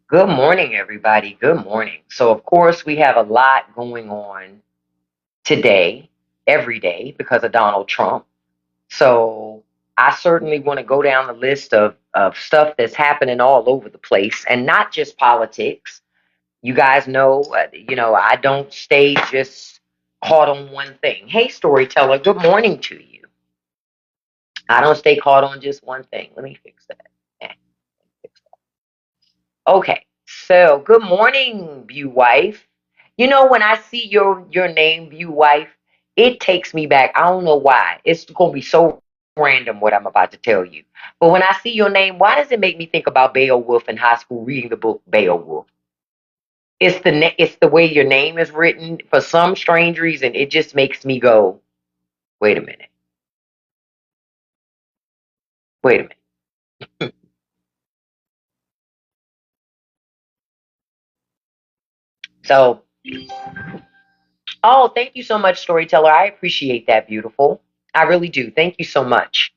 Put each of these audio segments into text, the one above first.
Good morning, everybody. Good morning. So, of course, we have a lot going on today, every day, because of Donald Trump. So, I certainly want to go down the list of stuff that's happening all over the place and not just politics. You guys know, I don't stay just caught on one thing. Hey, storyteller, good morning to you. I don't stay caught on just one thing. Let me fix that. Eh, fix that. Okay. So, good morning, View Wife. You know, when I see your name, View Wife, it takes me back. I don't know why. It's gonna be so random what I'm about to tell you. But when I see your name, why does it make me think about Beowulf in high school reading the book Beowulf? It's the way your name is written. For some strange reason, it just makes me go, wait a minute, wait a minute. So, oh, thank you so much, storyteller. I appreciate that, beautiful. I really do. Thank you so much.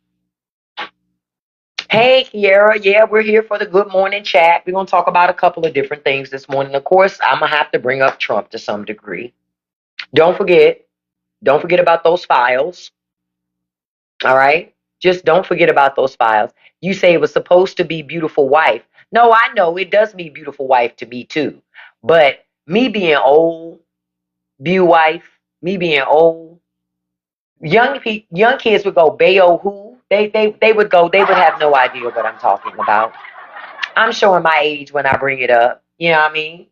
Hey, Kiara. Yeah, we're here for the good morning chat. We're going to talk about a couple of different things this morning. Of course, I'm going to have to bring up Trump to some degree. Don't forget, don't forget about those files. All right? Just don't forget about those files. You say it was supposed to be beautiful wife. No, I know it does mean beautiful wife to me too. But me being old, view wife, me being old, young kids would go, Bayo who? They would go, they would have no idea what I'm talking about. I'm showing my age when I bring it up. You know what I mean?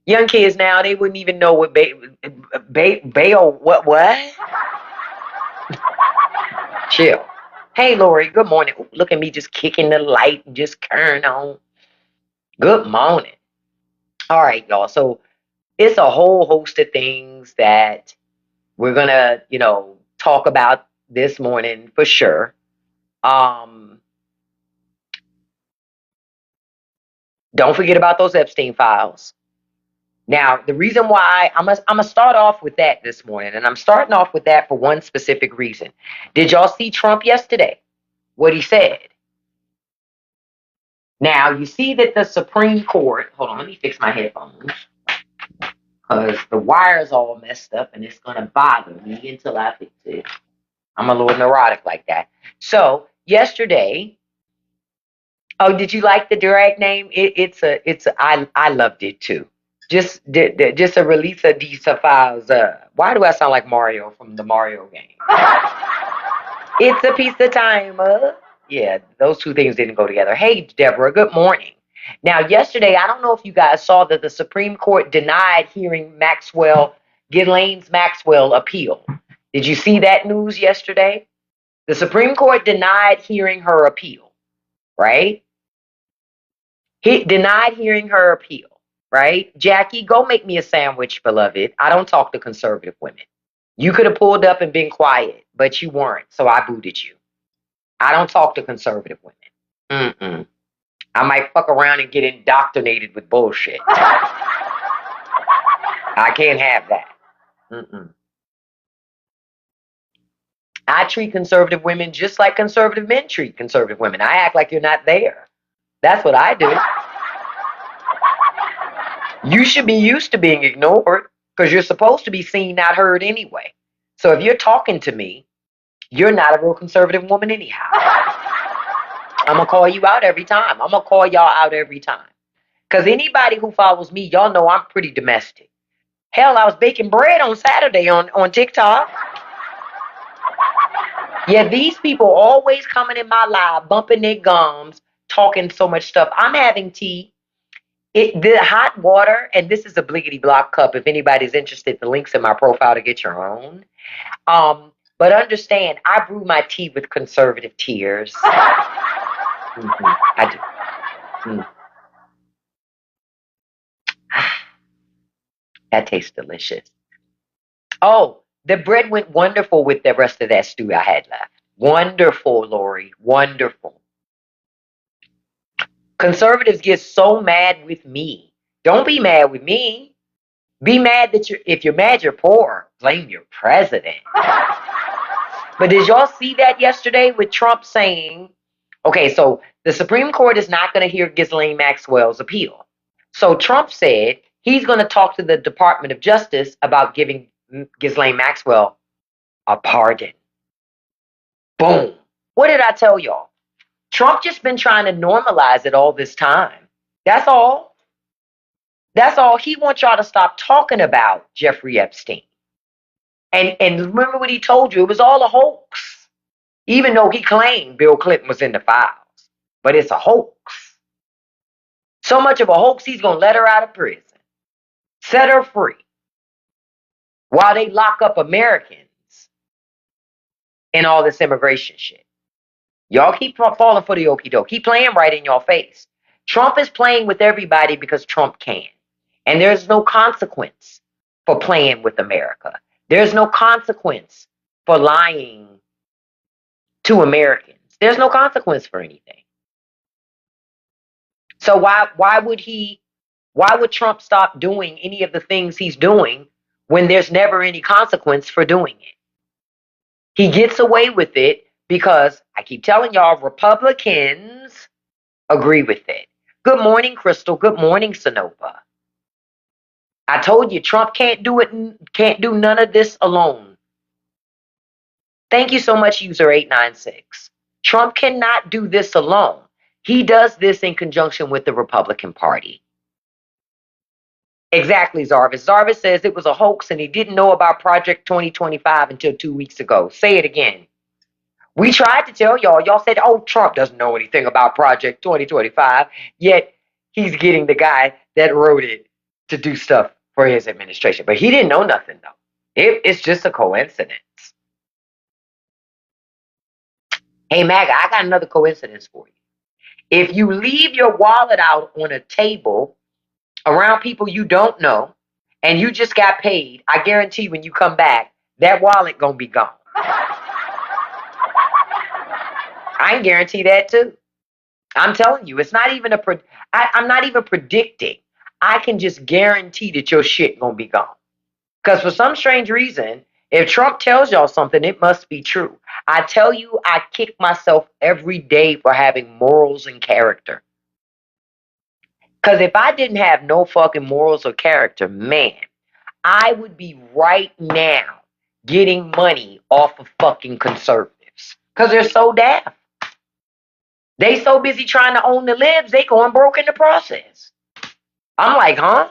Young kids now, they wouldn't even know what Bayo, what? Chill. Hey, Lori, good morning. Ooh, look at me just kicking the light and just carrying on. Good morning. All right, y'all. So it's a whole host of things that we're going to, talk about this morning for sure. Um, don't forget about those Epstein files. Now, the reason why I'm gonna start off with that this morning, and I'm starting off with that for one specific reason. Did y'all see Trump yesterday? What he said. Now, you see that the Supreme Court, hold on, let me fix my headphones because the wire's all messed up and it's gonna bother me until I fix it. I'm a little neurotic like that. So, yesterday, oh, did you like the drag name? I loved it too. Just a release of these files. Why do I sound like Mario from the Mario game? It's a piece of time. Yeah, those two things didn't go together. Hey, Deborah, good morning. Now, yesterday, I don't know if you guys saw that the Supreme Court denied hearing Ghislaine's Maxwell appeal. Did you see that news yesterday? The Supreme Court denied hearing her appeal, right? He denied hearing her appeal, right? Jackie, go make me a sandwich, beloved. I don't talk to conservative women. You could have pulled up and been quiet, but you weren't, so I booted you. I don't talk to conservative women. Mm-mm. I might fuck around and get indoctrinated with bullshit. I can't have that. Mm-mm. I treat conservative women just like conservative men treat conservative women. I act like you're not there. That's what I do. You should be used to being ignored because you're supposed to be seen, not heard anyway. So if you're talking to me, you're not a real conservative woman anyhow. I'm going to call you out every time. I'm going to call y'all out every time. Because anybody who follows me, y'all know I'm pretty domestic. Hell, I was baking bread on Saturday on TikTok. Yeah, these people always coming in my live, bumping their gums, talking so much stuff. I'm having tea. The hot water, and this is a bliggity block cup. If anybody's interested, the link's in my profile to get your own. But understand, I brew my tea with conservative tears. I do. Mm. That tastes delicious. Oh, The bread went wonderful with the rest of that stew I had left. Wonderful, Lori. Wonderful. Conservatives get so mad with me. Don't be mad with me. Be mad that if you're mad, you're poor. Blame your president. But did y'all see that yesterday with Trump saying, okay, so the Supreme Court is not going to hear Ghislaine Maxwell's appeal. So Trump said he's going to talk to the Department of Justice about giving Ghislaine Maxwell a pardon. Boom. What did I tell y'all? Trump just been trying to normalize it all this time. That's all. That's all. He wants y'all to stop talking about Jeffrey Epstein. And remember what he told you? It was all a hoax. Even though he claimed Bill Clinton was in the files. But it's a hoax. So much of a hoax, he's going to let her out of prison. Set her free. While they lock up Americans in all this immigration shit. Y'all keep falling for the okie doke. Keep playing right in your face. Trump is playing with everybody because Trump can. And there's no consequence for playing with America. There's no consequence for lying to Americans. There's no consequence for anything. So why would Trump stop doing any of the things he's doing when there's never any consequence for doing it? He gets away with it because I keep telling y'all, Republicans agree with it. Good morning, Crystal. Good morning, Sonova. I told you Trump can't do it, can't do none of this alone. Thank you so much, user 896. Trump cannot do this alone. He does this in conjunction with the Republican Party. Exactly, Zarvis. Zarvis says it was a hoax and he didn't know about Project 2025 until 2 weeks ago. Say it again. We tried to tell y'all. Y'all said, oh, Trump doesn't know anything about Project 2025, yet he's getting the guy that wrote it to do stuff for his administration. But he didn't know nothing, though. It's just a coincidence. Hey, MAGA, I got another coincidence for you. If you leave your wallet out on a table around people you don't know and you just got paid, I guarantee when you come back, that wallet gonna be gone. I can guarantee that too. I'm telling you, it's not even I'm not even predicting. I can just guarantee that your shit gonna be gone. Because for some strange reason, if Trump tells y'all something, it must be true. I tell you, I kick myself every day for having morals and character. Because if I didn't have no fucking morals or character, man, I would be right now getting money off of fucking conservatives. Because they're so daft. They so busy trying to own the libs, they going broke in the process. I'm like, huh?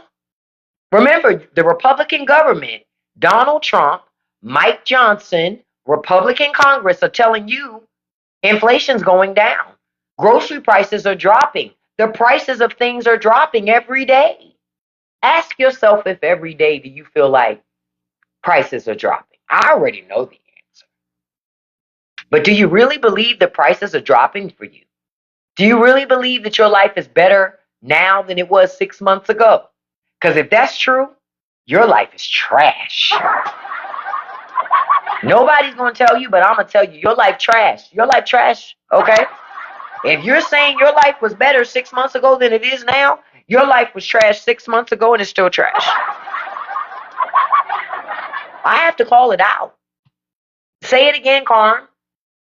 Remember, the Republican government, Donald Trump, Mike Johnson, Republican Congress are telling you inflation's going down. Grocery prices are dropping. The prices of things are dropping every day. Ask yourself if every day do you feel like prices are dropping. I already know the answer. But do you really believe the prices are dropping for you? Do you really believe that your life is better now than it was 6 months ago? Because if that's true, your life is trash. Nobody's going to tell you, but I'm going to tell you, your life trash. Your life trash, okay? If you're saying your life was better 6 months ago than it is now, your life was trash 6 months ago and it's still trash. I have to call it out. Say it again, Carm.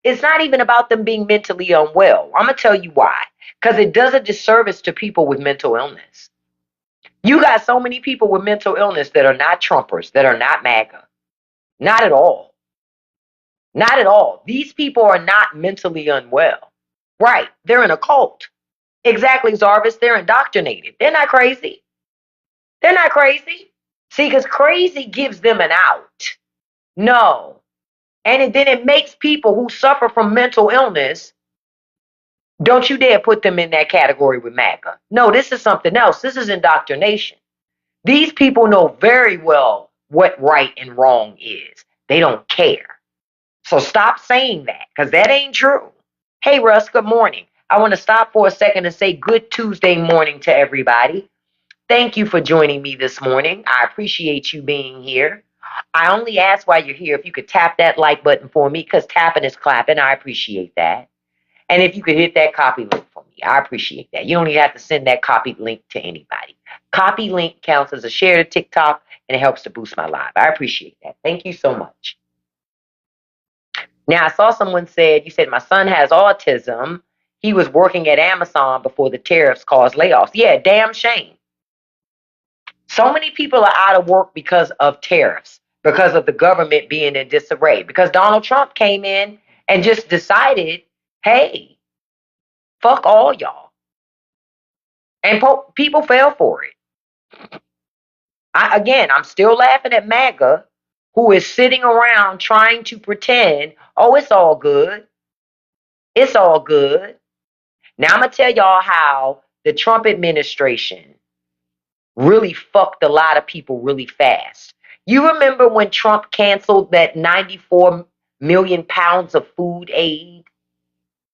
It's not even about them being mentally unwell. I'm going to tell you why. Because it does a disservice to people with mental illness. You got so many people with mental illness that are not Trumpers, that are not MAGA. Not at all. Not at all. These people are not mentally unwell. Right. They're in a cult. Exactly, Zarvis. They're indoctrinated. They're not crazy. They're not crazy. See, because crazy gives them an out. No. And then it makes people who suffer from mental illness, don't you dare put them in that category with MAGA. No, this is something else. This is indoctrination. These people know very well what right and wrong is. They don't care. So stop saying that, because that ain't true. Hey, Russ, good morning. I want to stop for a second and say good Tuesday morning to everybody. Thank you for joining me this morning. I appreciate you being here. I only ask while you're here if you could tap that like button for me, because tapping is clapping. I appreciate that. And if you could hit that copy link for me, I appreciate that. You don't even have to send that copy link to anybody. Copy link counts as a share to TikTok, and it helps to boost my live. I appreciate that. Thank you so much. Now, I saw someone said, you said, my son has autism. He was working at Amazon before the tariffs caused layoffs. Yeah, damn shame. So many people are out of work because of tariffs, because of the government being in disarray, because Donald Trump came in and just decided, hey, fuck all y'all. And people fell for it. I'm still laughing at MAGA, who is sitting around trying to pretend, oh, it's all good. It's all good. Now, I'm going to tell y'all how the Trump administration really fucked a lot of people really fast. You remember when Trump canceled that 94 million pounds of food aid?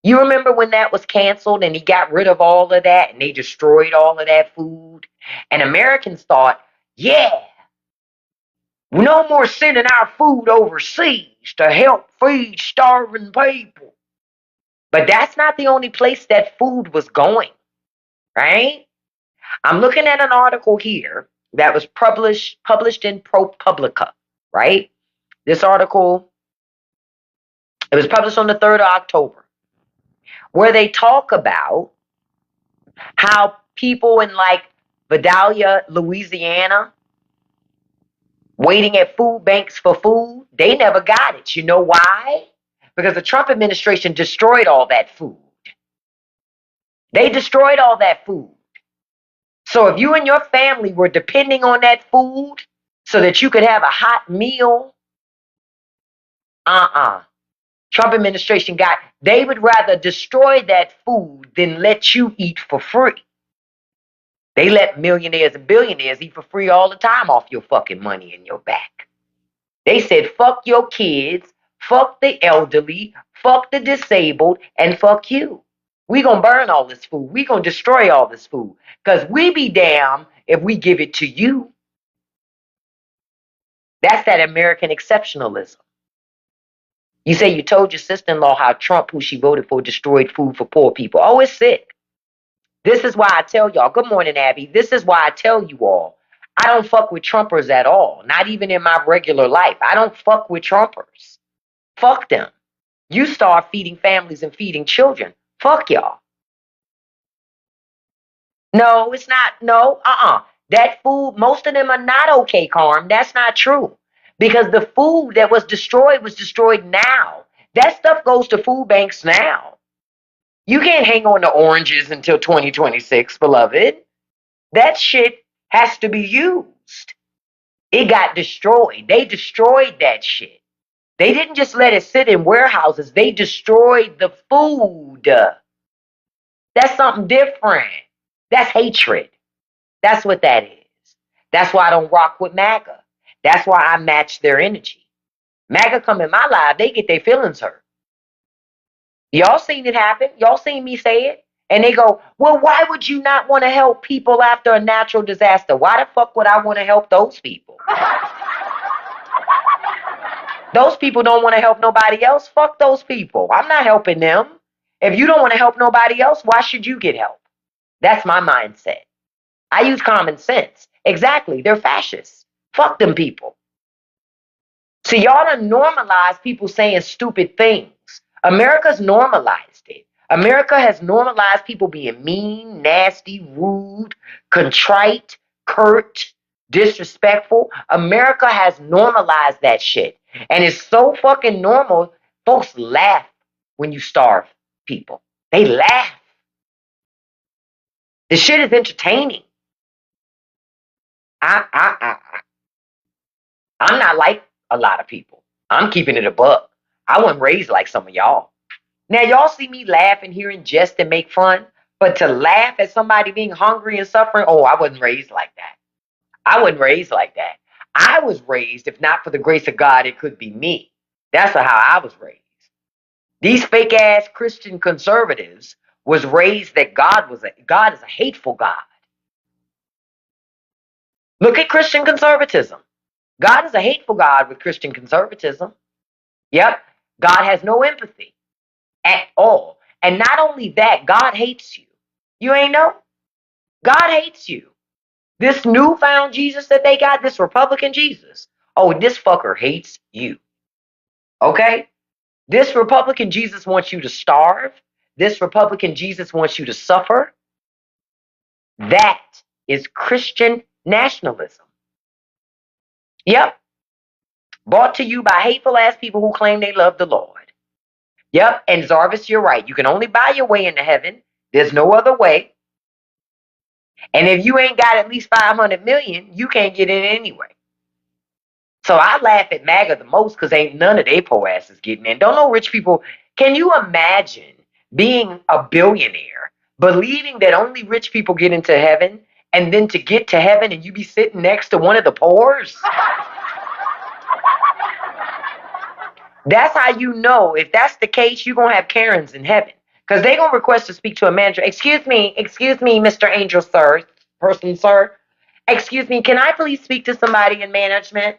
You remember when that was canceled and he got rid of all of that and they destroyed all of that food? And Americans thought, yeah, no more sending our food overseas to help feed starving people. But that's not the only place that food was going, right? I'm looking at an article here that was published in ProPublica, right? This article, it was published on the 3rd of October, where they talk about how people in like Vidalia, Louisiana, waiting at food banks for food, they never got it. You know why? Because the Trump administration destroyed all that food. They destroyed all that food. So if you and your family were depending on that food so that you could have a hot meal, Trump administration they would rather destroy that food than let you eat for free. They let millionaires and billionaires eat for free all the time off your fucking money in your back. They said, fuck your kids, fuck the elderly, fuck the disabled, and fuck you. We gonna burn all this food. We gonna destroy all this food. Because we be damned if we give it to you. That's that American exceptionalism. You say you told your sister-in-law how Trump, who she voted for, destroyed food for poor people. Oh, it's sick. This is why I tell y'all, good morning, Abby. This is why I tell you all, I don't fuck with Trumpers at all. Not even in my regular life. I don't fuck with Trumpers. Fuck them. You start feeding families and feeding children. Fuck y'all. No, it's not. No, That food, most of them are not okay, Carm. That's not true. Because the food that was destroyed now. That stuff goes to food banks now. You can't hang on to oranges until 2026, beloved. That shit has to be used. It got destroyed. They destroyed that shit. They didn't just let it sit in warehouses. They destroyed the food. That's something different. That's hatred. That's what that is. That's why I don't rock with MAGA. That's why I match their energy. MAGA come in my life, they get their feelings hurt. Y'all seen it happen. Y'all seen me say it. And they go, well, why would you not want to help people after a natural disaster? Why the fuck would I want to help those people? Those people don't want to help nobody else. Fuck those people. I'm not helping them. If you don't want to help nobody else, why should you get help? That's my mindset. I use common sense. Exactly. They're fascists. Fuck them people. See, y'all done normalized people saying stupid things. America's normalized it. America has normalized people being mean, nasty, rude, contrite, curt, disrespectful. America has normalized that shit. And it's so fucking normal. Folks laugh when you starve people. They laugh. The shit is entertaining. I'm not like a lot of people. I'm keeping it a buck. I wasn't raised like some of y'all. Now, y'all see me laugh and hear and jest and make fun, but to laugh at somebody being hungry and suffering, oh, I wasn't raised like that. I wasn't raised like that. I was raised, if not for the grace of God, it could be me. That's how I was raised. These fake ass Christian conservatives was raised that God is a hateful God. Look at Christian conservatism. God is a hateful God with Christian conservatism. Yep. God has no empathy at all. And not only that, God hates you. You ain't know? God hates you. This newfound Jesus that they got, this Republican Jesus, oh, this fucker hates you. Okay? This Republican Jesus wants you to starve. This Republican Jesus wants you to suffer. That is Christian nationalism. Yep. Brought to you by hateful ass people who claim they love the Lord. Yep. And Zarvis, you're right. You can only buy your way into heaven. There's no other way. And if you ain't got at least 500 million, you can't get in anyway. So I laugh at MAGA the most because ain't none of they poor asses getting in. Don't know rich people. Can you imagine being a billionaire, believing that only rich people get into heaven, and then to get to heaven and you be sitting next to one of the poors? That's how you know. If that's the case, you're going to have Karens in heaven. Because they're going to request to speak to a manager. Excuse me, Mr. Angel, sir. Person, sir. Excuse me, can I please speak to somebody in management?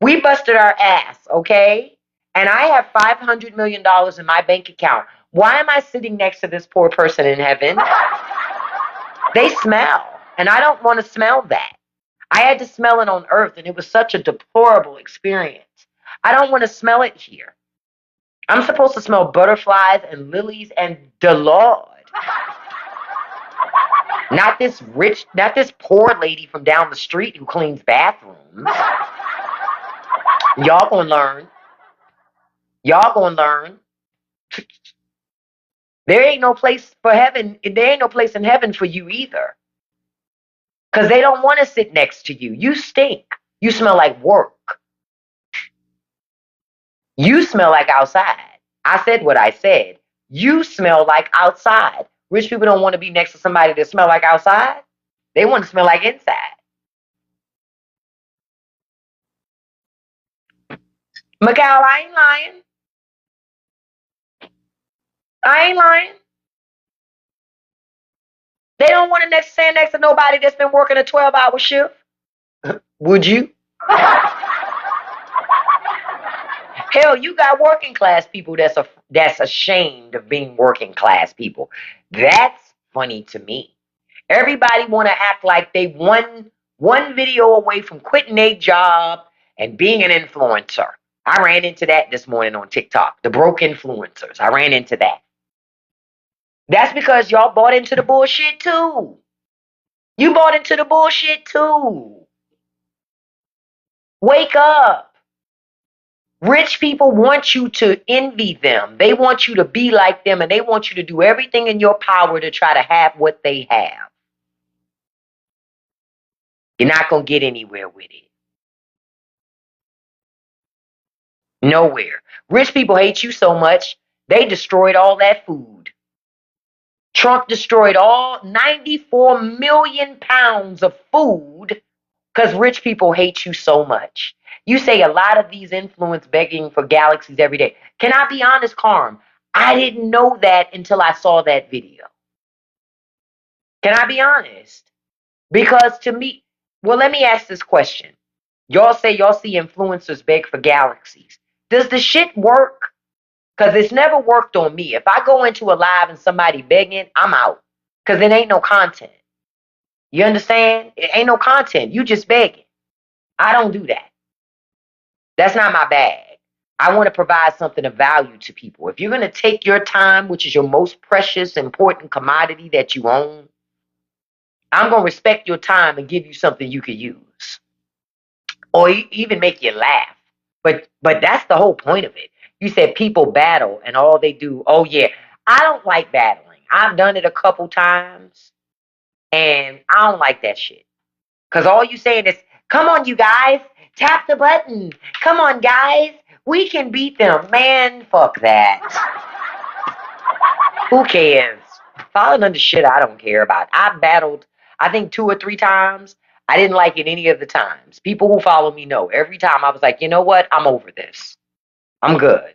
We busted our ass, okay? And I have $500 million in my bank account. Why am I sitting next to this poor person in heaven? They smell, and I don't want to smell that. I had to smell it on earth, and it was such a deplorable experience. I don't want to smell it here. I'm supposed to smell butterflies and lilies and the Lord. Not this poor lady from down the street who cleans bathrooms. Y'all gonna learn. Y'all gonna learn. There ain't no place for heaven. There ain't no place in heaven for you either. Because they don't want to sit next to you. You stink. You smell like work. You smell like outside. I said what I said. You smell like outside. Rich people don't want to be next to somebody that smell like outside. They want to smell like inside. Mikhail, I ain't lying. I ain't lying. They don't want to stand next to nobody that's been working a 12-hour shift. Would you? Hell, you got working class people that's ashamed of being working class people. That's funny to me. Everybody want to act like they one video away from quitting their job and being an influencer. I ran into that this morning on TikTok. The broke influencers. I ran into that. That's because y'all bought into the bullshit too. You bought into the bullshit too. Wake up. Rich people want you to envy them. They want you to be like them, and they want you to do everything in your power to try to have what they have. You're not going to get anywhere with it. Nowhere. Rich people hate you so much, they destroyed all that food. Trump destroyed all 94 million pounds of food because rich people hate you so much. You say a lot of these influence begging for galaxies every day. Can I be honest, Carm? I didn't know that until I saw that video. Can I be honest? Because to me, well, let me ask this question. Y'all say y'all see influencers beg for galaxies. Does the shit work? Because it's never worked on me. If I go into a live and somebody begging, I'm out. Because it ain't no content. You understand? It ain't no content. You just begging. I don't do that. That's not my bag. I want to provide something of value to people. If you're going to take your time, which is your most precious, important commodity that you own, I'm going to respect your time and give you something you can use. Or even make you laugh. But that's the whole point of it. You said people battle and all they do, oh yeah. I don't like battling. I've done it a couple times and I don't like that shit. Because all you saying is, come on, you guys, tap the button. Come on, guys, we can beat them. Man, fuck that. Who cares? Falling under shit I don't care about. I've battled, I think 2 or 3 times. I didn't like it any of the times. People who follow me know. Every time I was like, you know what? I'm over this. I'm good.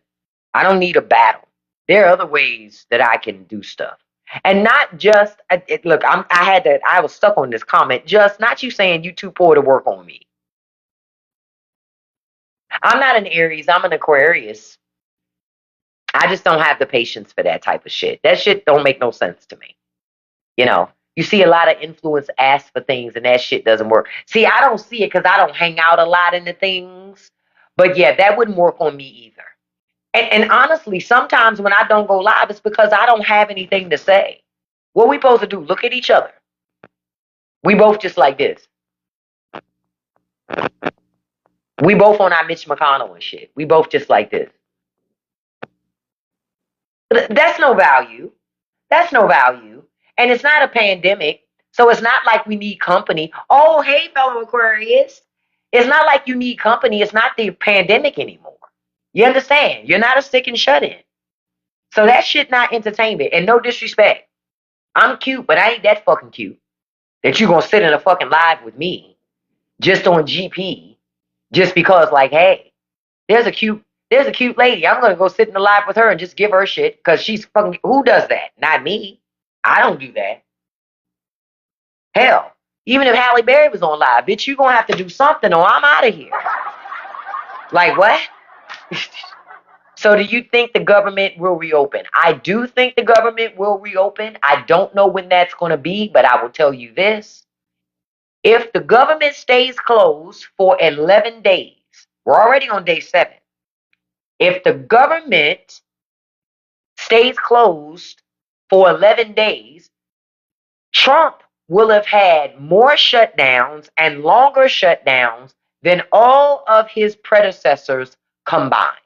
I don't need a battle. There are other ways that I can do stuff. And not just, look, I was stuck on this comment. Just not you saying you too poor to work on me. I'm not an Aries. I'm an Aquarius. I just don't have the patience for that type of shit. That shit don't make no sense to me. You know, you see a lot of influence ask for things and that shit doesn't work. See, I don't see it because I don't hang out a lot in the things. But yeah, that wouldn't work on me either. And honestly, sometimes when I don't go live, it's because I don't have anything to say. What we supposed to do? Look at each other. We both just like this. We both on our Mitch McConnell and shit. We both just like this. That's no value. That's no value. And it's not a pandemic. So it's not like we need company. Oh, hey, fellow Aquarius. It's not like you need company. It's not the pandemic anymore. You understand? You're not a sick and shut in. So that shit not entertainment. And no disrespect. I'm cute, but I ain't that fucking cute. That you gonna sit in a fucking live with me just on GP just because like, hey, there's a cute lady. I'm gonna go sit in the live with her and just give her shit because she's fucking. Who does that? Not me. I don't do that. Hell, even if Halle Berry was on live, bitch, you gonna have to do something or I'm out of here. Like what? So do you think the government will reopen? I do think the government will reopen. I don't know when that's going to be, but I will tell you this. If the government stays closed for 11 days, we're already on day 7. If the government stays closed for 11 days, Trump will have had more shutdowns and longer shutdowns than all of his predecessors combined.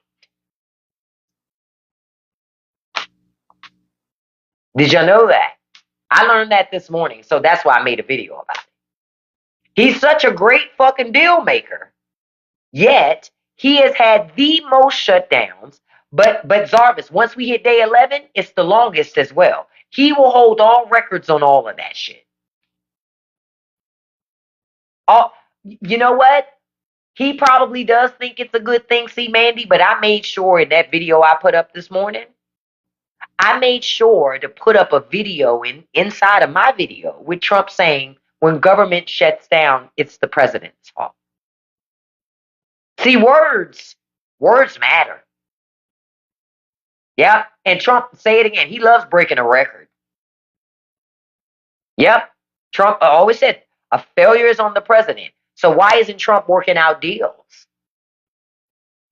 Did you know that? I learned that this morning, so that's why I made a video about it. He's such a great fucking deal maker, yet he has had the most shutdowns. But Zarvis, once we hit day 11, it's the longest as well. He will hold all records on all of that shit. You know what? He probably does think it's a good thing, see, Mandy, but I made sure in that video I put up this morning, I made sure to put up a video inside of my video with Trump saying, when government shuts down, it's the president's fault. See, words matter. Yep. And Trump, say it again, he loves breaking a record. Yep. Trump always said a failure is on the president. So why isn't Trump working out deals?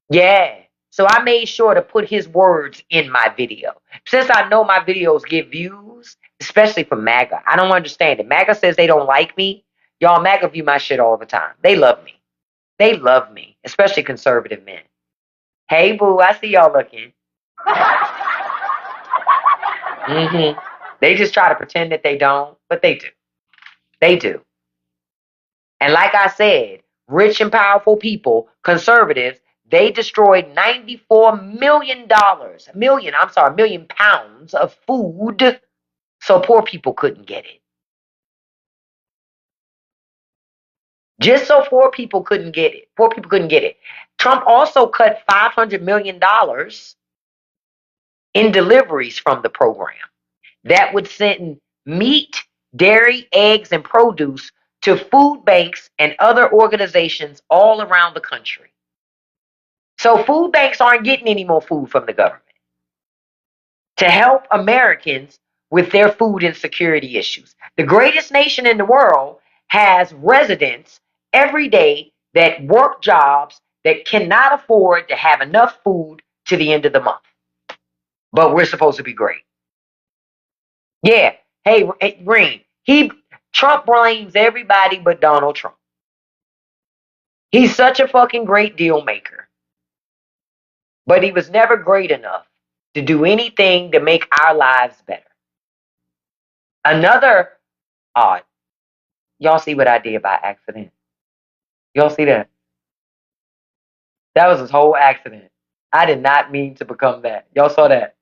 Yeah. So I made sure to put his words in my video. Since I know my videos get views, especially from MAGA, I don't understand it. MAGA says they don't like me. Y'all, MAGA view my shit all the time. They love me. They love me, especially conservative men. Hey, boo, I see y'all looking. They just try to pretend that they don't, but they do. They do. And like I said, rich and powerful people, conservatives, they destroyed $94 million pounds of food so poor people couldn't get it. Just so poor people couldn't get it. Poor people couldn't get it. Trump also cut $500 million in deliveries from the program. That would send meat, dairy, eggs, and produce to food banks and other organizations all around the country. So food banks aren't getting any more food from the government to help Americans with their food insecurity issues. The greatest nation in the world has residents every day that work jobs that cannot afford to have enough food to the end of the month. But we're supposed to be great. Yeah. Hey, Green. Trump blames everybody but Donald Trump. He's such a fucking great deal maker. But he was never great enough to do anything to make our lives better. Another odd. Y'all see what I did by accident? Y'all see that? That was his whole accident. I did not mean to become that. Y'all saw that?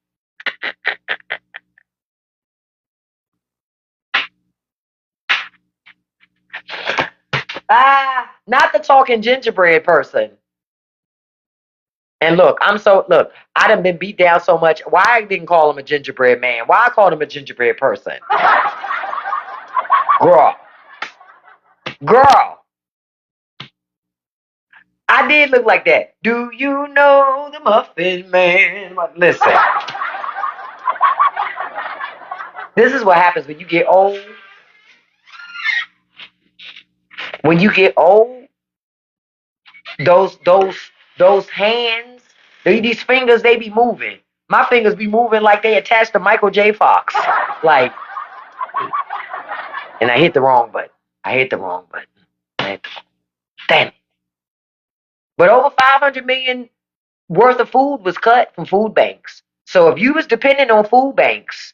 Not the talking gingerbread person. And look, I done been beat down so much. Why I didn't call him a gingerbread man? Why I called him a gingerbread person? Girl. I did look like that. Do you know the Muffin Man? Listen, this is what happens when you get old. When you get old, those those those hands, these fingers, they be moving. My fingers be moving like they attached to Michael J. Fox. Like, and I hit the wrong button. I hit the wrong button. Damn it. But over 500 million worth of food was cut from food banks. So if you was dependent on food banks,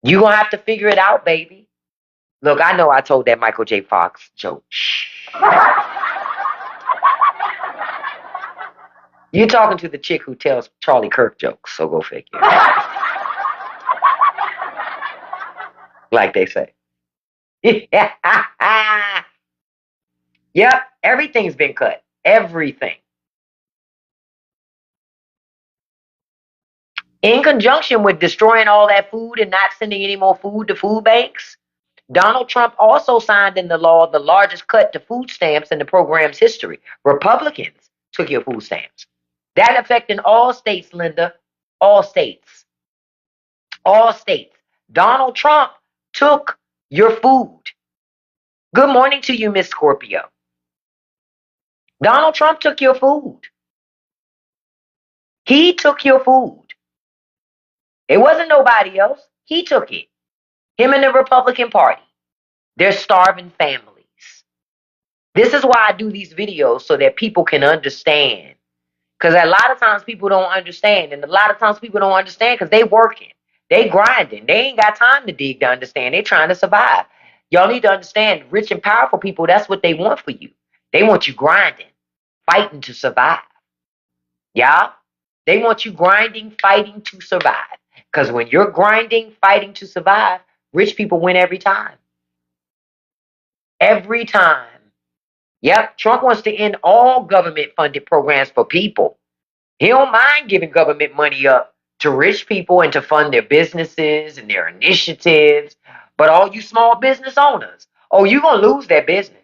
you gonna have to figure it out, baby. Look, I know I told that Michael J. Fox joke. Shh. You're talking to the chick who tells Charlie Kirk jokes, so go figure. Like they say. Yep, everything's been cut. Everything. In conjunction with destroying all that food and not sending any more food to food banks, Donald Trump also signed into law the largest cut to food stamps in the program's history. Republicans took your food stamps. That affecting all states, Linda. All states. All states. Donald Trump took your food. Good morning to you, Miss Scorpio. Donald Trump took your food. He took your food. It wasn't nobody else. He took it. Him and the Republican Party. They're starving families. This is why I do these videos so that people can understand. Because a lot of times people don't understand. And a lot of times people don't understand because they working. They grinding. They ain't got time to dig to understand. They trying to survive. Y'all need to understand, rich and powerful people, that's what they want for you. They want you grinding, fighting to survive. Yeah? They want you grinding, fighting to survive. Because when you're grinding, fighting to survive, rich people win every time. Every time. Yep, Trump wants to end all government-funded programs for people. He don't mind giving government money up to rich people and to fund their businesses and their initiatives. But all you small business owners, oh, you're going to lose that business.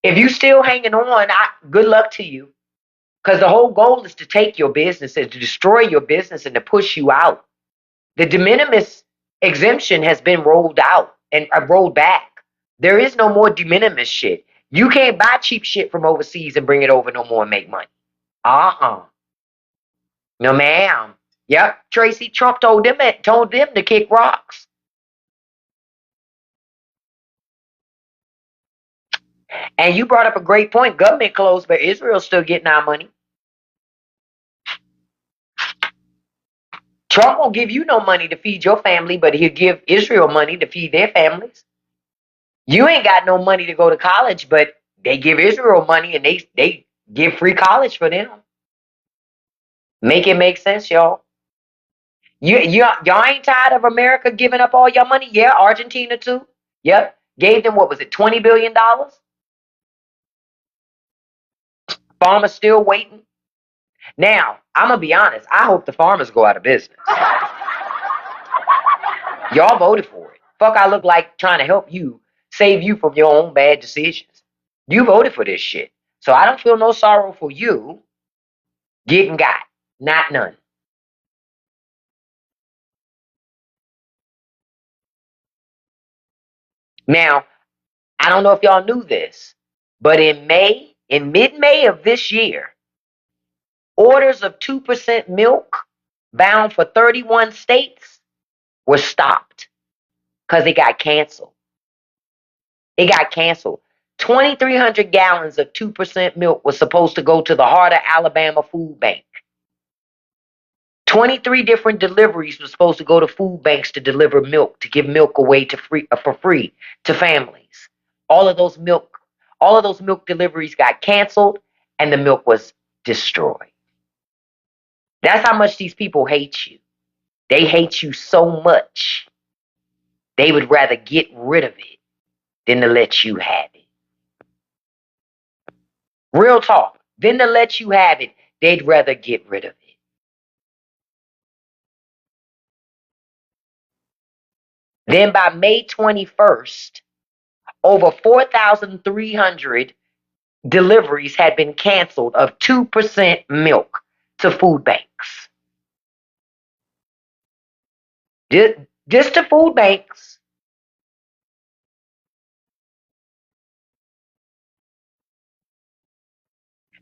If you still hanging on, good luck to you. Because the whole goal is to take your business and to destroy your business and to push you out. The de minimis exemption has been rolled out and rolled back. There is no more de minimis shit. You can't buy cheap shit from overseas and bring it over no more and make money. No, ma'am. Yep, Tracy, Trump told them to kick rocks. And you brought up a great point. Government closed, but Israel's still getting our money. Trump won't give you no money to feed your family, but he'll give Israel money to feed their families. You ain't got no money to go to college, but they give Israel money and they give free college for them. Make it make sense, y'all. Y'all ain't tired of America giving up all your money? Yeah, Argentina too. Yep. Gave them, what was it, $20 billion? Farmers still waiting. Now, I'm going to be honest. I hope the farmers go out of business. Y'all voted for it. Fuck, I look like trying to help you, save you from your own bad decisions. You voted for this shit. So I don't feel no sorrow for you getting got. Not none. Now, I don't know if y'all knew this, but in mid-May of this year, orders of 2% milk bound for 31 states were stopped because it got canceled. It got canceled. 2,300 gallons of 2% milk was supposed to go to the Heart of Alabama Food Bank. 23 different deliveries were supposed to go to food banks to deliver milk, to give milk away for free to families. All of those milk deliveries got canceled and the milk was destroyed. That's how much these people hate you. They hate you so much, they would rather get rid of it than to let you have it. Real talk. Than to let you have it, they'd rather get rid of it. Then by May 21st, over 4,300 deliveries had been canceled of 2% milk to food banks. Just to food banks.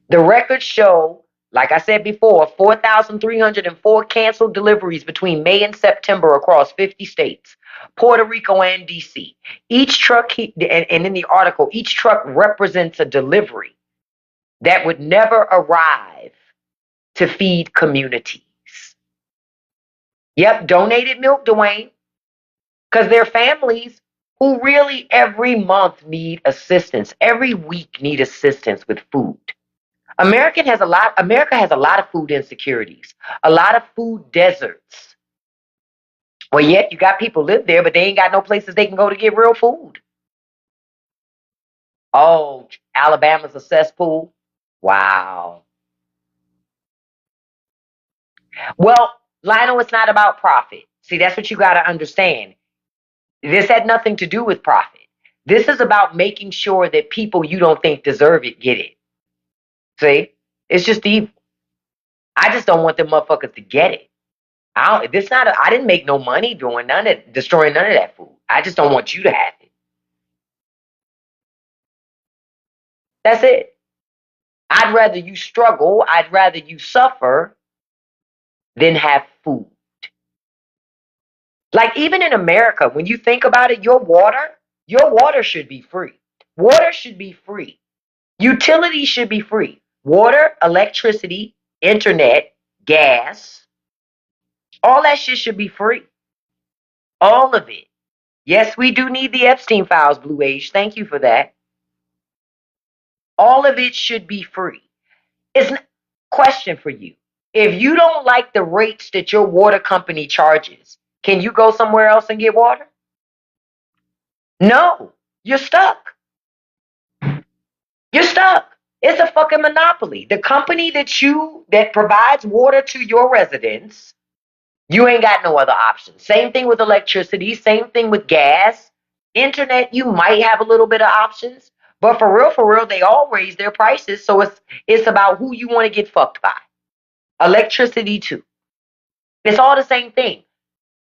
The records show, like I said before, 4,304 canceled deliveries between May and September across 50 states, Puerto Rico, and DC. Each truck, and in the article, each truck represents a delivery that would never arrive to feed communities. Yep, donated milk, Dwayne, because they're families who really every month need assistance, every week need assistance with food. America has a lot of food insecurities, a lot of food deserts. Well, yet you got people live there, but they ain't got no places they can go to get real food. Oh, Alabama's a cesspool. Wow. Well, Lionel, it's not about profit. See, that's what you got to understand. This had nothing to do with profit. This is about making sure that people you don't think deserve it get it. See, it's just evil. I just don't want them motherfuckers to get it. I didn't make no money doing destroying none of that food. I just don't want you to have it. That's it. I'd rather you struggle. I'd rather you suffer than have food. Like even in America, when you think about it, your water should be free. Water should be free. Utilities should be free. Water, electricity, internet, gas, all that shit should be free. All of it. Yes, we do need the Epstein files, Blue Age. Thank you for that. All of it should be free. It's not, question for you. If you don't like the rates that your water company charges, can you go somewhere else and get water? No, you're stuck. You're stuck. It's a fucking monopoly. The company that provides water to your residents, you ain't got no other option. Same thing with electricity, same thing with gas. Internet, you might have a little bit of options, but for real, they all raise their prices. So it's about who you want to get fucked by. Electricity too. It's all the same thing.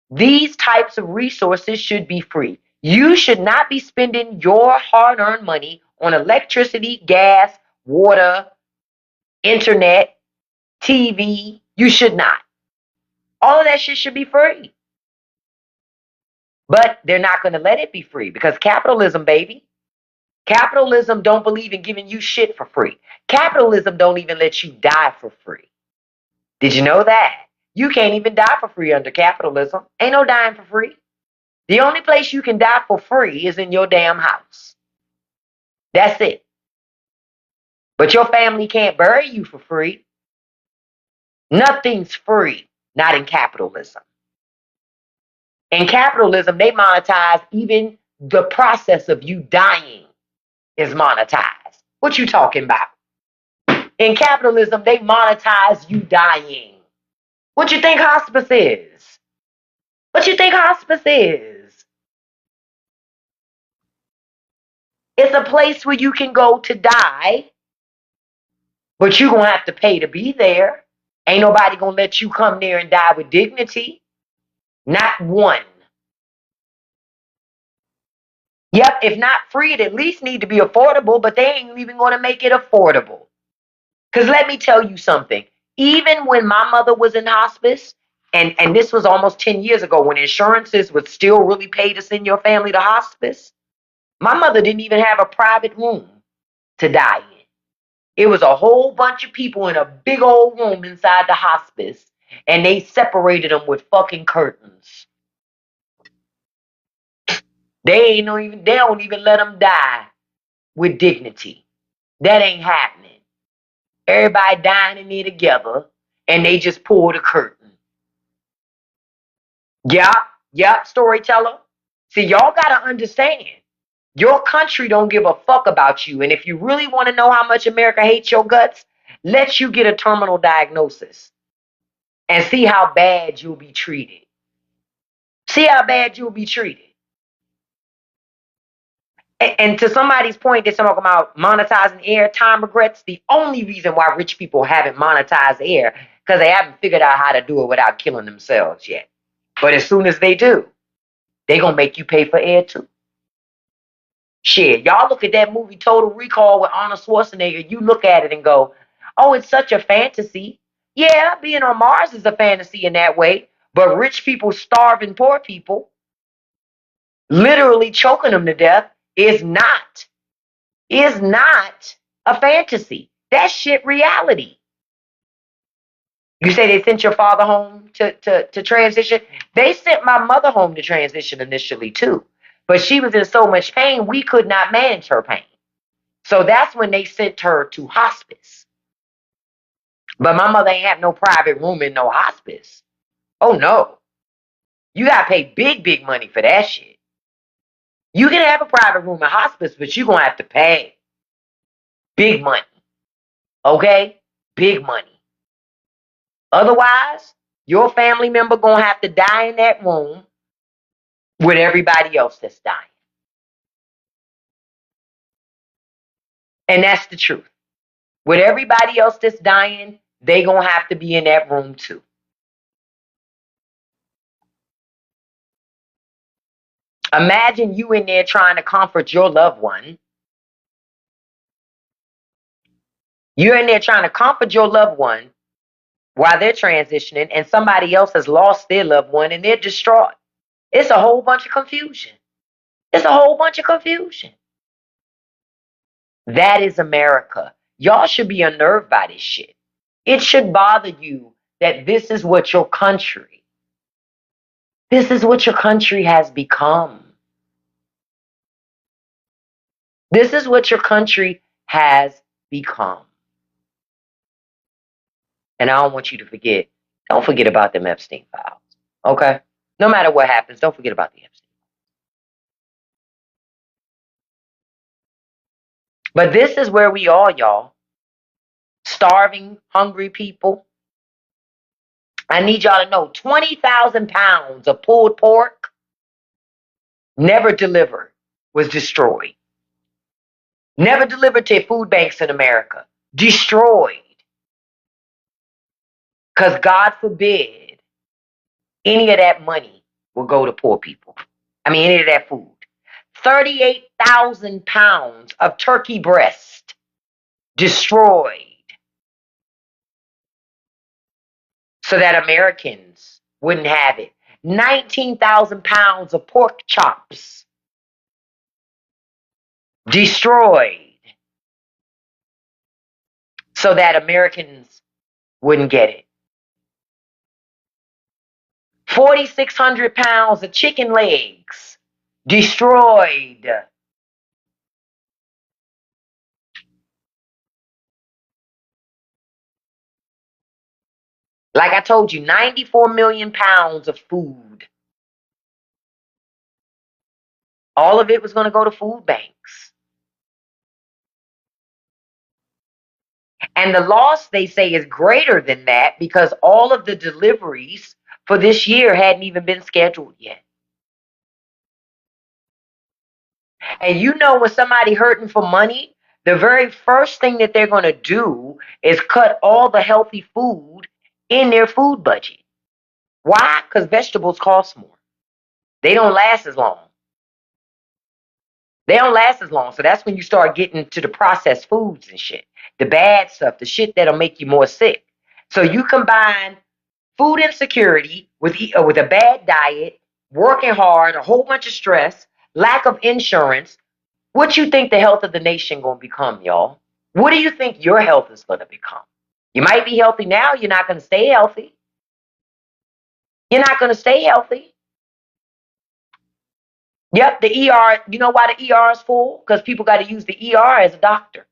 These types of resources should be free. You should not be spending your hard-earned money on electricity, gas, water, internet, TV. You should not. All of that shit should be free. But they're not going to let it be free because capitalism, baby. Capitalism don't believe in giving you shit for free. Capitalism don't even let you die for free. Did you know that? You can't even die for free under capitalism. Ain't no dying for free. The only place you can die for free is in your damn house. That's it. But your family can't bury you for free. Nothing's free, not in capitalism. In capitalism, they monetize even the process of you dying is monetized. What you talking about? In capitalism, they monetize you dying. What you think hospice is? What you think hospice is? It's a place where you can go to die, but you're going to have to pay to be there. Ain't nobody going to let you come there and die with dignity. Not one. Yep, if not free, it at least need to be affordable, but they ain't even going to make it affordable. Because let me tell you something. Even when my mother was in hospice, and this was almost 10 years ago when insurances would still really pay to send your family to hospice, my mother didn't even have a private room to die in. It was a whole bunch of people in a big old room inside the hospice, and they separated them with fucking curtains. They don't even let them die with dignity. That ain't happening. Everybody dying in there together, and they just pull the curtain. Yeah, storyteller. See, y'all gotta understand. Your country don't give a fuck about you. And if you really want to know how much America hates your guts, let you get a terminal diagnosis and see how bad you'll be treated. See how bad you'll be treated. And to somebody's point, they're talking about monetizing air, time regrets. The only reason why rich people haven't monetized air because they haven't figured out how to do it without killing themselves yet. But as soon as they do, they're going to make you pay for air too. Shit, y'all look at that movie Total Recall with Arnold Schwarzenegger. You look at it and go, oh, it's such a fantasy. Yeah, being on Mars is a fantasy in that way. But rich people starving poor people, literally choking them to death, is not a fantasy. That shit reality. You say they sent your father home to transition? They sent my mother home to transition initially too. But she was in so much pain, we could not manage her pain. So that's when they sent her to hospice. But my mother ain't have no private room in no hospice. Oh no. You gotta pay big, big money for that shit. You can have a private room in hospice, but you're gonna have to pay big money. Okay? Big money. Otherwise, your family member gonna have to die in that room with everybody else that's dying. And that's the truth. With everybody else that's dying, they gonna have to be in that room too. Imagine you in there trying to comfort your loved one. You're in there trying to comfort your loved one while they're transitioning, and somebody else has lost their loved one and they're distraught. It's a whole bunch of confusion. It's a whole bunch of confusion. That is America. Y'all should be unnerved by this shit. It should bother you that this is what your country has become. This is what your country has become. And I don't want you to forget. Don't forget about them Epstein files. Okay? No matter what happens, don't forget about the Epstein. But this is where we are, y'all. Starving, hungry people. I need y'all to know 20,000 pounds of pulled pork never delivered, was destroyed. Never delivered to food banks in America. Destroyed. Because God forbid any of that money will go to poor people. I mean, any of that food. 38,000 pounds of turkey breast destroyed so that Americans wouldn't have it. 19,000 pounds of pork chops destroyed so that Americans wouldn't get it. 4,600 pounds of chicken legs destroyed. Like I told you, 94 million pounds of food. All of it was going to go to food banks. And the loss, they say, is greater than that because all of the deliveries for this year hadn't even been scheduled yet. And you know, when somebody hurting for money, the very first thing that they're going to do is cut all the healthy food in their food budget. Why? Because vegetables cost more. They don't last as long. They don't last as long. So that's when you start getting to the processed foods and shit. The bad stuff, the shit that'll make you more sick. So you combine food insecurity with a bad diet, working hard, a whole bunch of stress, lack of insurance. What you think the health of the nation gonna become, y'all? What do you think your health is gonna become? You might be healthy now, you're not gonna stay healthy. You're not gonna stay healthy. Yep, the ER, you know why the ER is full? Because people got to use the ER as a doctor.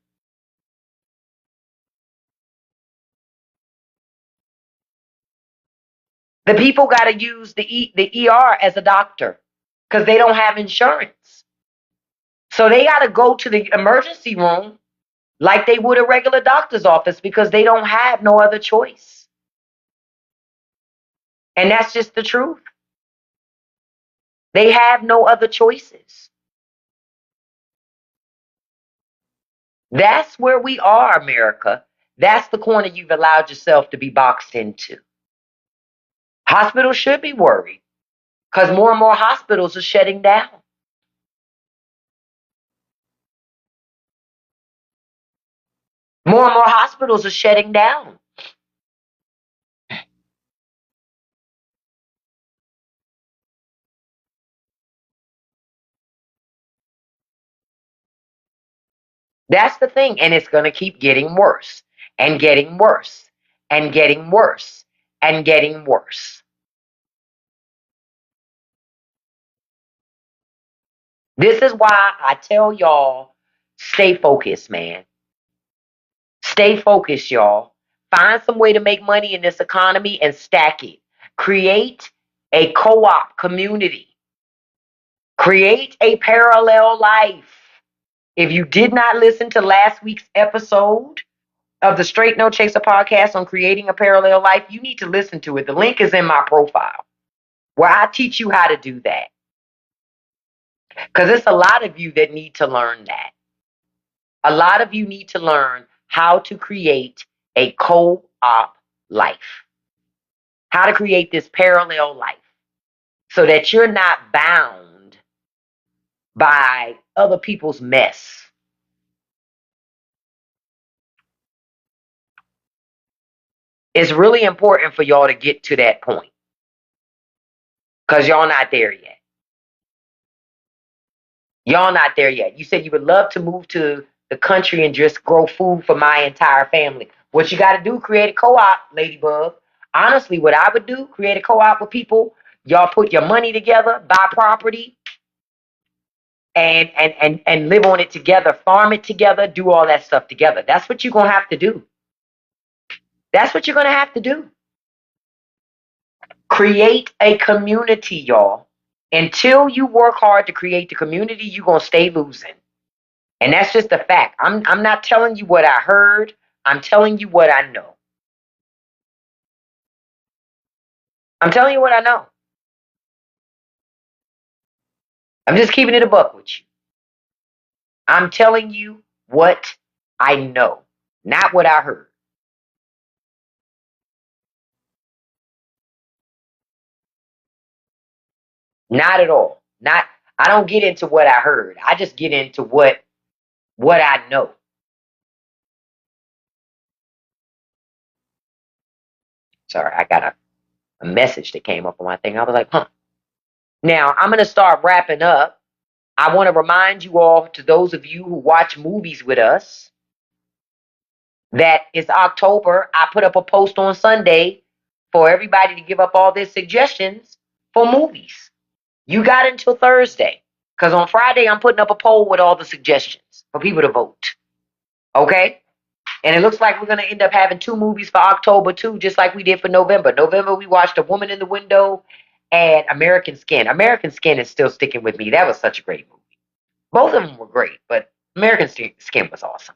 The people got to use the ER as a doctor because they don't have insurance. So they got to go to the emergency room like they would a regular doctor's office because they don't have no other choice. And that's just the truth. They have no other choices. That's where we are, America. That's the corner you've allowed yourself to be boxed into. Hospitals should be worried because more and more hospitals are shutting down. More and more hospitals are shutting down. That's the thing. And it's going to keep getting worse and getting worse and getting worse and getting worse. This is why I tell y'all, stay focused, man. Stay focused, y'all. Find some way to make money in this economy and stack it. Create a co op community. Create a parallel life. If you did not listen to last week's episode of the Straight No Chaser podcast on creating a parallel life, you need to listen to it. The link is in my profile where I teach you how to do that. Because it's a lot of you that need to learn that. A lot of you need to learn how to create a co op life, how to create this parallel life so that you're not bound by other people's mess. It's really important for y'all to get to that point because y'all not there yet. Y'all not there yet. You said you would love to move to the country and just grow food for my entire family. What you got to do, create a co-op, Ladybug. Honestly, what I would do, create a co-op with people. Y'all put your money together, buy property, and live on it together, farm it together, do all that stuff together. That's what you're going to have to do. That's what you're going to have to do. Create a community, y'all. Until you work hard to create the community, you're going to stay losing. And that's just a fact. I'm not telling you what I heard. I'm telling you what I know. I'm telling you what I know. I'm just keeping it a buck with you. I'm telling you what I know, not what I heard. Not at all. Not I don't get into what I heard. I just get into what I know. Sorry, I got a message that came up on my thing. I was like, huh. Now I'm gonna start wrapping up. I want to remind you all, to those of you who watch movies with us, that it's October. I put up a post on Sunday for everybody to give up all their suggestions for movies. You got until Thursday, because on Friday I'm putting up a poll with all the suggestions for people to vote. Okay? And it looks like we're going to end up having 2 movies for October too, just like we did for November. November, we watched A Woman in the Window and American Skin. American Skin is still sticking with me. That was such a great movie. Both of them were great, but American Skin was awesome.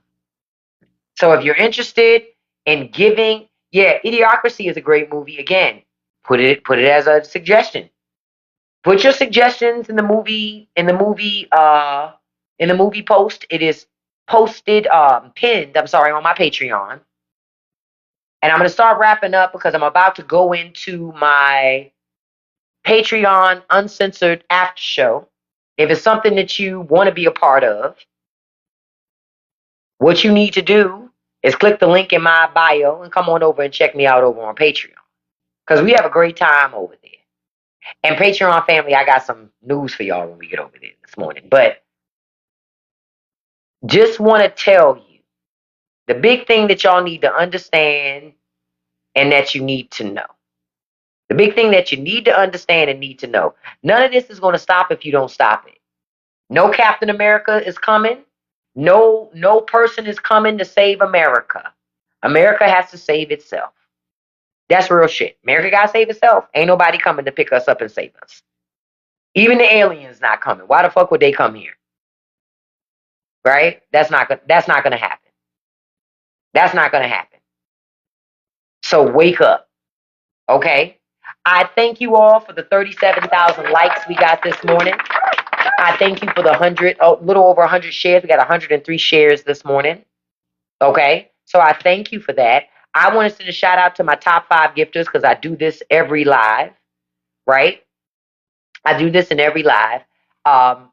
So if you're interested in giving, yeah, Idiocracy is a great movie. Again, put it as a suggestion. Put your suggestions in the movie post. It is posted, pinned, I'm sorry, on my Patreon. And I'm going to start wrapping up because I'm about to go into my Patreon uncensored after show. If it's something that you want to be a part of, what you need to do is click the link in my bio and come on over and check me out over on Patreon. Because we have a great time over there. And Patreon family, I got some news for y'all when we get over there this morning. But just want to tell you, the big thing that y'all need to understand and that you need to know. The big thing that you need to understand and need to know. None of this is going to stop if you don't stop it. No Captain America is coming. No person is coming to save America. America has to save itself. That's real shit. America got to save itself. Ain't nobody coming to pick us up and save us. Even the aliens not coming. Why the fuck would they come here? Right? That's not going to happen. That's not going to happen. So wake up. Okay? I thank you all for the 37,000 likes we got this morning. I thank you for the little over 100 shares. We got 103 shares this morning. Okay. So I thank you for that. I want to send a shout out to my top 5 gifters because I do this every live, right? I do this in every live. Um,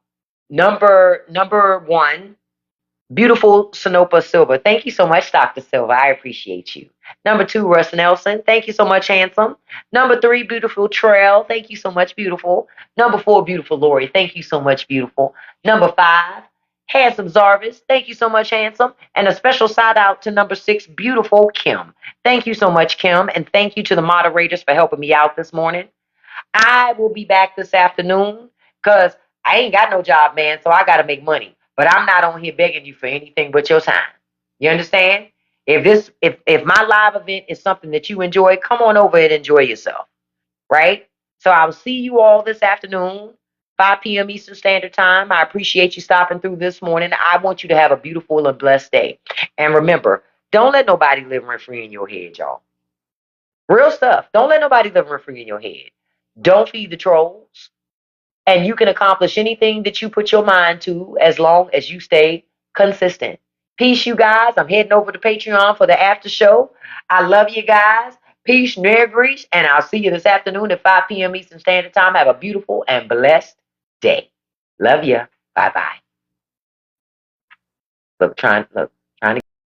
number one, beautiful Sonopa Silva. Thank you so much, Dr. Silva. I appreciate you. Number 2, Russ Nelson. Thank you so much, handsome. Number 3, beautiful Trail. Thank you so much, beautiful. Number 4, beautiful Lori. Thank you so much, beautiful. Number 5, handsome Zarvis. Thank you so much, handsome. And a special shout out to number 6, beautiful Kim. Thank you so much, Kim. And thank you to the moderators for helping me out this morning. I will be back this afternoon because I ain't got no job, man, so I got to make money. But I'm not on here begging you for anything but your time. You understand? If my live event is something that you enjoy, come on over and enjoy yourself, right? So I'll see you all this afternoon, 5 p.m. Eastern Standard Time. I appreciate you stopping through this morning. I want you to have a beautiful and blessed day. And remember, don't let nobody live rent free in your head, y'all. Real stuff. Don't let nobody live rent free in your head. Don't feed the trolls. And you can accomplish anything that you put your mind to as long as you stay consistent. Peace, you guys. I'm heading over to Patreon for the after show. I love you guys. Peace, Greece, and I'll see you this afternoon at 5 p.m. Eastern Standard Time. Have a beautiful and blessed day. Love you. Bye bye. Look, look.